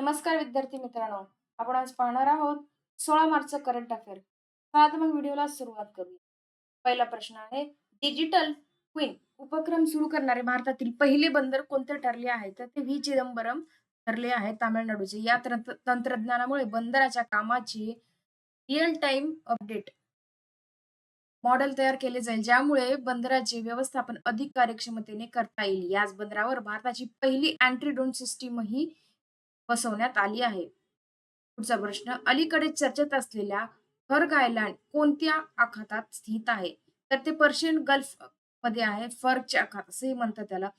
नमस्कार विद्यार्थी मित्रांनो, आपण आज पाहणार आहोत 16 मार्चचा करंट अफेअर. चला तर मग व्हिडिओला सुरुवात करूया. पहिला प्रश्न आहे, डिजिटल क्वीन उपक्रम सुरू करणारे भारतातील पहिले बंदर कोणते ठरले आहे? तर ते व्ही चिदंबरम ठरले आहे तामिळनाडूचे. या तंत्रज्ञानामुळे बंदराच्या कामाची रिअल टाइम अपडेट मॉडेल तयार केले जाईल, ज्यामुळे बंदराचे व्यवस्थापन अधिक कार्यक्षमतेने करता येईल. याच बंदरावर भारताची पहिली अँटी ड्रोन सिस्टीमही बसवण्यात आली आहे. पुढचा प्रश्न, अलीकडे चर्चेत असलेल्या फर्ग आयलँड कोणत्या आखातात स्थित आहे? तर ते पर्शियन गल्फ मध्ये आहे. फर्गचे आखात असेही म्हणतात त्याला.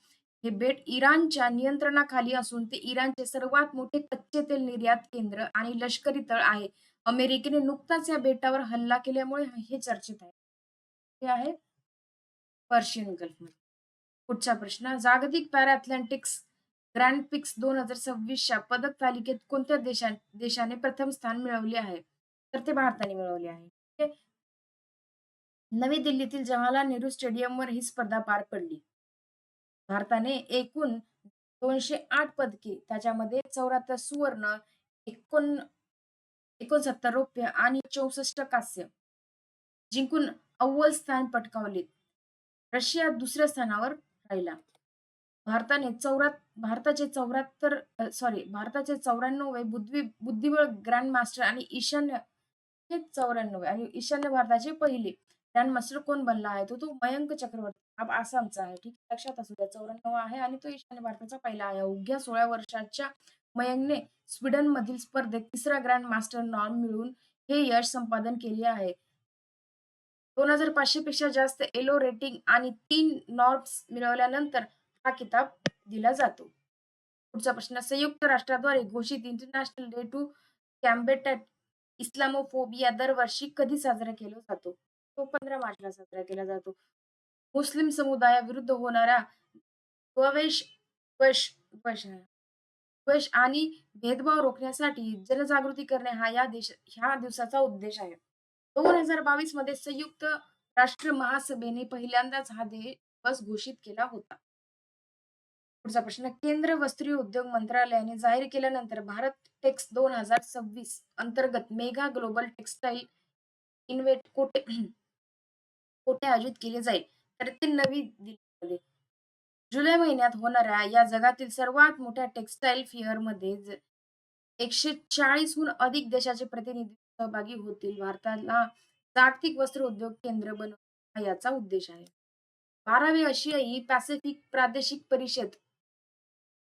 हे बेट इराणच्या नियंत्रणाखाली असून ते इराणचे सर्वात मोठे कच्चे तेल निर्यात केंद्र आणि लष्करी तळ आहे. अमेरिकेने नुकताच या बेटावर हल्ला केल्यामुळे हे चर्चेत आहे. हे आहे पर्शियन गल्फमध्ये. पुढचा प्रश्न, जागतिक पॅरा अथलेटिक्स ग्रँड पिक्स 2026च्या पदक तालिकेत कोणत्या देशाने प्रथम स्थान मिळवले आहे? तर ते भारताने मिळवले आहे. ठीक आहे. नवी दिल्लीतील जवाहरलाल नेहरू स्टेडियमवर ही स्पर्धा पार पडली. भारताने एकूण 208 पदके, त्याच्यामध्ये 74 सुवर्ण, 69 रौप्य आणि 64 कांस्य जिंकून अव्वल स्थान पटकावले. रशिया दुसऱ्या स्थानावर राहिला. भारताचे 94 बुद्धिबळ ग्रँड मास्टर आणि ईशान्य भारताचे पहिले ग्रँड मास्टर कोण बनला आहे? तो मयंक चक्रवर्ती हा आसामचा आहे. ठीक आहे, लक्षात असू द्या. 94 आहे आणि तो ईशान्य भारताचा पहिला आहे. अवघ्या 16 वर्षाच्या मयंकने स्वीडन मधील स्पर्धेत तिसरा ग्रँड मास्टर नॉर्म मिळवून हे यश संपादन केले आहे. 2500 पेक्षा जास्त एलो रेटिंग आणि 3 नॉर्म्स मिळवल्यानंतर हा किताब दिला जातो. पुढचा प्रश्न, संयुक्त राष्ट्राद्वारे घोषित इंटरनॅशनल डे टू कॅम्बेट इस्लामोफोबिया दरवर्षी कधी साजरा केला जातो? तो 15 मार्चला साजरा केला जातो. मुस्लिम समुदायाविरुद्ध होणारा द्वेष द्वेष द्वेष द्वेष आणि भेदभाव रोखण्यासाठी जनजागृती करणे हा ह्या दिवसाचा उद्देश आहे. 2022 मध्ये संयुक्त राष्ट्र महासभेने पहिल्यांदाच हा दिवस घोषित केला होता. पुढचा प्रश्न, केंद्र वस्त्री उद्योग मंत्रालयाने जाहीर केल्यानंतर भारत टेक्स 2026 अंतर्गत मेगा ग्लोबल टेक्सटाईल इन्व्हेट कोठे कोठे आयोजित केले जाईल? तर ते नवी दिल्लीमध्ये. जुलै महिन्यात होणाऱ्या या जगातील सर्वात मोठ्या टेक्सटाईल फेअरमध्ये 140 हून अधिक देशाचे प्रतिनिधी सहभागी होतील. भारताला जागतिक वस्त्र उद्योग केंद्र बनवणे हा याचा उद्देश आहे. 12वी आशियाई पॅसिफिक प्रादेशिक परिषद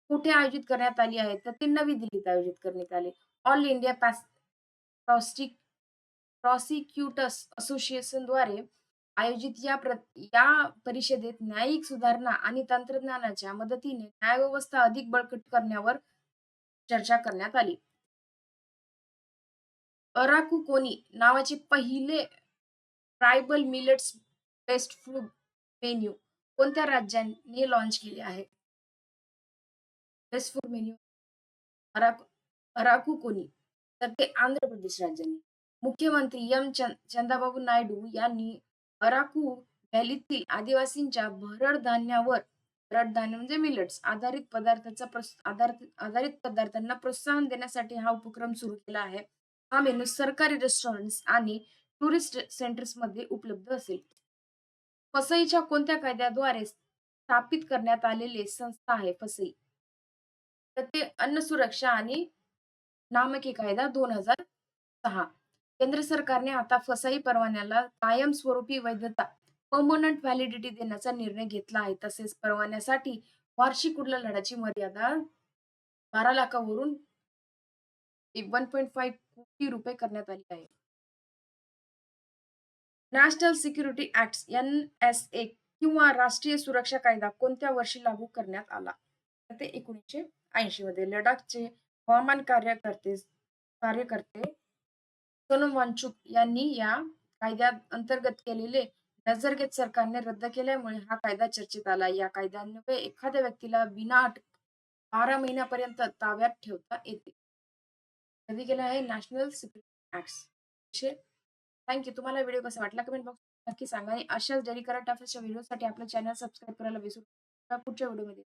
कुठे आयोजित करण्यात आली आहे? तर ते नवी दिल्लीत आयोजित करण्यात आले. ऑल इंडिया प्रॉसिक्युटर्स असोसिएशनद्वारे आयोजित या परिषदेत न्यायिक सुधारणा आणि तंत्रज्ञानाच्या मदतीने न्यायव्यवस्था अधिक बळकट करण्यावर चर्चा करण्यात आली. अराकू कोनी नावाचे पहिले tribal millets based food menu कोणत्या राज्याने लॉन्च केले आहे? Best food menu Araku Araku कोनी, तर ते आंध्र प्रदेश राज्याने. मुख्यमंत्री चंद्राबाबू नायडू यांनी अराकू व्हॅलीतील आदिवासींच्या भरड धान्य म्हणजे मिलेट्स आधारित पदार्थांना प्रोत्साहन देण्यासाठी हा उपक्रम सुरू केला आहे. हा मेनू सरकारी रेस्टॉरंट्स आणि टुरिस्ट सेंटर्स मध्ये उपलब्ध असेल. फसईच्या कोणत्या कायद्याद्वारे स्थापित करण्यात आलेले संस्था आहे फसई? तर ते अन्न सुरक्षा आणि नामकी कायदा 2006. केंद्र सरकारने आता फसई परवान्याला कायमस्वरूपी वैधता परमनंट व्हॅलिडिटी देण्याचा निर्णय घेतला आहे. तसेच परवान्यासाठी वार्षिक उलाढालाची मर्यादा 12 लाखावरून 1.5 कोटी रुपये करण्यात आली आहे. नॅशनल सिक्युरिटी ऍक्ट NSA किंवा राष्ट्रीय सुरक्षा कायदा कोणत्या वर्षी लागू करण्यात आला? तर ते 1980 मध्ये. लडाखचे हवामान कार्यकर्ते सोनम वांगचुक यांनी या कायद्या अंतर्गत केलेले नजरगेद सरकारने रद्द केल्यामुळे हा कायदा चर्चेत आला. या कायद्यान्वये एखाद्या व्यक्तीला विनाअट 12 महिन्यापर्यंत ताब्यात ठेवता येते. कधी केला आहे? National security act. थँक्यू. तुम्हाला व्हिडिओ कसा वाटला कमेंट बॉक्स नक्की सांगा आणि अशाच डेली करंट अफेअर्सच्या व्हिडिओसाठी आपलं चॅनल सबस्क्राईब करायला विसरू नका. पुढच्या व्हिडिओमध्ये